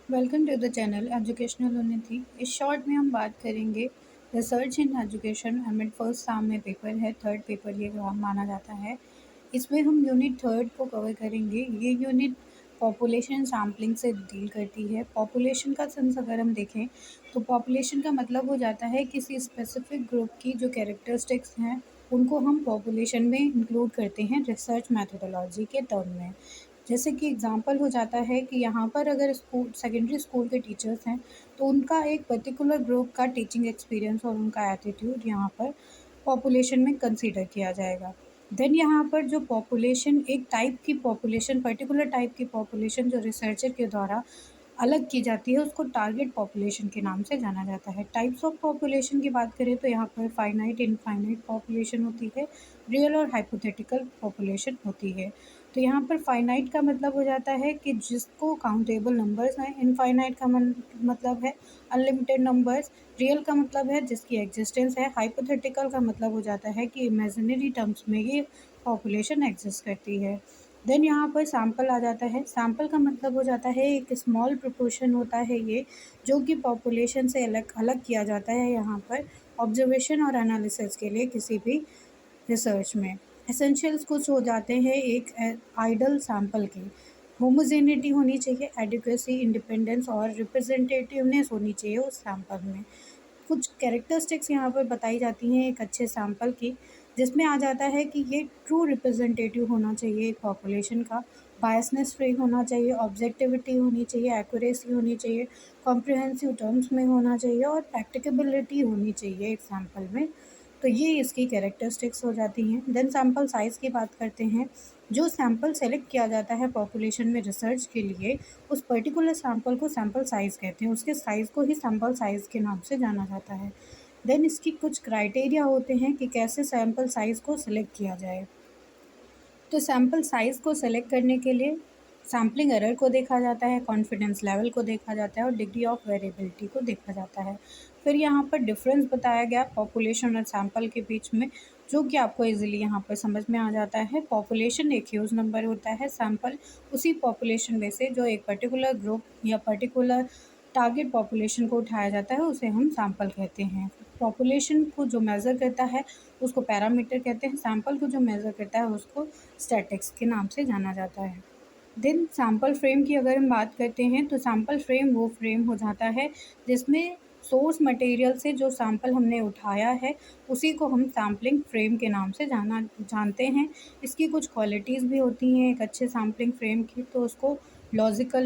Welcome to the channel educational Unnati. इस short में हम बात करेंगे research in education. Amid first साम में पेपर है, थर्ड पेपर ये माना जाता है। इसमें हम यूनिट थर्ड को कवर करेंगे। ये यूनिट पॉपुलेशन सैम्पलिंग से डील करती है। पॉपुलेशन का सेंस अगर हम देखें तो पॉपुलेशन का मतलब हो जाता है किसी स्पेसिफिक ग्रुप की जो कैरेक्टरिस्टिक्स हैं उनको हम पॉपुलेशन में इंक्लूड करते हैं रिसर्च मैथोडोलॉजी के टर्म में। जैसे कि एग्जांपल हो जाता है कि यहाँ पर अगर सेकेंडरी स्कूल के टीचर्स हैं तो उनका एक पर्टिकुलर ग्रुप का टीचिंग एक्सपीरियंस और उनका एटीट्यूड यहाँ पर पॉपुलेशन में कंसीडर किया जाएगा। देन यहाँ पर जो पॉपुलेशन एक टाइप की पॉपुलेशन पर्टिकुलर टाइप की पॉपुलेशन जो रिसर्चर के द्वारा अलग की जाती है उसको टारगेट पॉपुलेशन के नाम से जाना जाता है। टाइप्स ऑफ पॉपुलेशन की बात करें तो यहाँ पर फाइनाइट इनफाइनाइट पॉपुलेशन होती है, रियल और हाइपोथेटिकल पॉपुलेशन होती है। तो यहाँ पर फाइनाइट का मतलब हो जाता है कि जिसको काउंटेबल नंबर्स हैं। इनफाइनाइट का मतलब है अनलिमिटेड नंबर्स। रियल का मतलब है जिसकी एग्जिस्टेंस है। हाइपोथेटिकल का मतलब हो जाता है कि इमेजिनरी टर्म्स में ये पॉपुलेशन एग्जिस्ट करती है। देन यहाँ पर सैम्पल आ जाता है। सैम्पल का मतलब हो जाता है एक स्मॉल प्रोपोर्शन होता है ये जो कि पॉपुलेशन से अलग अलग किया जाता है यहाँ पर ऑब्जर्वेशन और एनालिसिस के लिए किसी भी रिसर्च में। एसेंशियल्स कुछ हो जाते हैं एक आइडल सैम्पल के। होमोजेनिटी होनी चाहिए, एडिक्वेसी, इंडिपेंडेंस और रिप्रेजेंटेटिवनेस होनी चाहिए उस सैम्पल में। कुछ कैरेक्टरिस्टिक्स यहाँ पर बताई जाती हैं एक अच्छे सैम्पल की, जिसमें आ जाता है कि ये ट्रू रिप्रेजेंटेटिव होना चाहिए एक पॉपुलेशन का, बायसनेस फ्री होना चाहिए, ऑब्जेक्टिविटी होनी चाहिए, एक्यूरेसी होनी चाहिए, कॉम्प्रिहेंसिव टर्म्स में होना चाहिए और प्रैक्टिकेबिलिटी होनी चाहिए एक सैम्पल में। तो ये इसकी कैरेक्टरिस्टिक्स हो जाती हैं। देन सैम्पल साइज़ की बात करते हैं। जो सैम्पल सेलेक्ट किया जाता है पॉपुलेशन में रिसर्च के लिए उस पर्टिकुलर सैम्पल को सैम्पल साइज़ कहते हैं। उसके साइज़ को ही सैम्पल साइज़ के नाम से जाना जाता है। देन इसकी कुछ क्राइटेरिया होते हैं कि कैसे सैम्पल साइज़ को सिलेक्ट किया जाए। तो सैम्पल साइज़ को सिलेक्ट करने के लिए सैम्पलिंग एरर को देखा जाता है, कॉन्फिडेंस लेवल को देखा जाता है और डिग्री ऑफ वेरिएबिलिटी को देखा जाता है। फिर यहाँ पर डिफरेंस बताया गया पॉपुलेशन और सैम्पल के बीच में, जो कि आपको इजीली यहाँ पर समझ में आ जाता है। पॉपुलेशन एक ह्यूज नंबर होता है, सैम्पल उसी पॉपुलेशन में से जो एक पर्टिकुलर ग्रुप या पर्टिकुलर टारगेट पॉपुलेशन को उठाया जाता है उसे हम सैम्पल कहते हैं। पॉपुलेशन को जो मेज़र करता है उसको पैरामीटर कहते हैं, सैम्पल को जो मेज़र करता है उसको स्टैटिक्स के नाम से जाना जाता है। देन सैम्पल फ्रेम की अगर हम बात करते हैं तो सैम्पल फ्रेम वो फ्रेम हो जाता है जिसमें सोर्स मटेरियल से जो सैम्पल हमने उठाया है उसी को हम सैम्पलिंग फ्रेम के नाम से जानते हैं। इसकी कुछ क्वालिटीज़ भी होती हैं एक अच्छे सैम्पलिंग फ्रेम की, तो उसको लॉजिकल